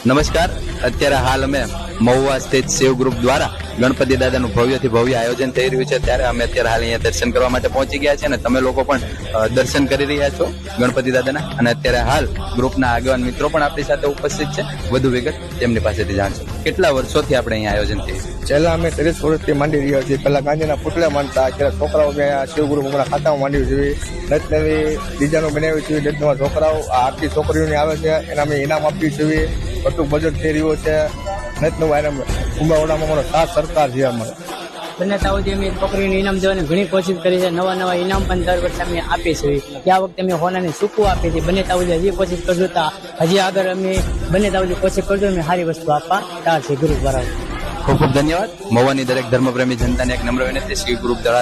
નમસ્કાર. અત્યારે હાલ અમે મહુવા સ્થિત શિવ ગ્રુપ દ્વારા ગણપતિ દાદાનું ભવ્યથી ભવ્ય આયોજન થઈ રહ્યું છે, ત્યારે અમે અત્યારે હાલ અહીંયા દર્શન કરવા માટે પહોંચી ગયા છે અને તમે લોકો પણ દર્શન કરી રહ્યા છો ગણપતિ દાદાના. અને અત્યારે હાલ ગ્રુપના આગેવાન મિત્રો પણ આપણી સાથે ઉપસ્થિત છે. વધુ વિગત તેમની પાસેથી જાણશો. કેટલા વર્ષોથી આપણે અહીંયા આયોજન થયું? છેલ્લા અમે 30 વર્ષથી માંડી રહ્યા છીએ. પહેલા ગાંધીના પુતળા માંડતા, અત્યારે છોકરાઓ શિવ ગ્રુપ હમણાં ખાતામાં માંડ્યું છે. નવી ડિઝાઇનો બનાવી છે. નવા છોકરાઓ આરતી છોકરીઓની આવે છે, એના અમે ઇનામ આપીએ છીએ. બધું બજેટ થઈ રહ્યું છે. નવા કુંભાવડામાં અમારો સાથ સરકાર છે. અમારે બંને તાવથી અમે છોકરીઓને ઇનામ દેવાની ઘણી કોશિશ કરી છે. નવા નવા ઇનામ પણ દર વર્ષે અમે આપીએ છીએ. ત્યાં વખતે અમે હોનાની સૂકું આપી હતી. બંને તાવથી હજી કોશિશ કરજો તો હજી આગળ અમે બંને તાવથી કોશિશ કરજો અમે સારી વસ્તુ આપવા તૈયાર છે ગ્રુપ દ્વારા. ખૂબ ખૂબ ધન્યવાદ. મહુવાની દરેક ધર્મપ્રેમી જનતાને એક નમ્ર વિનંતી, શિવ ગ્રુપ દ્વારા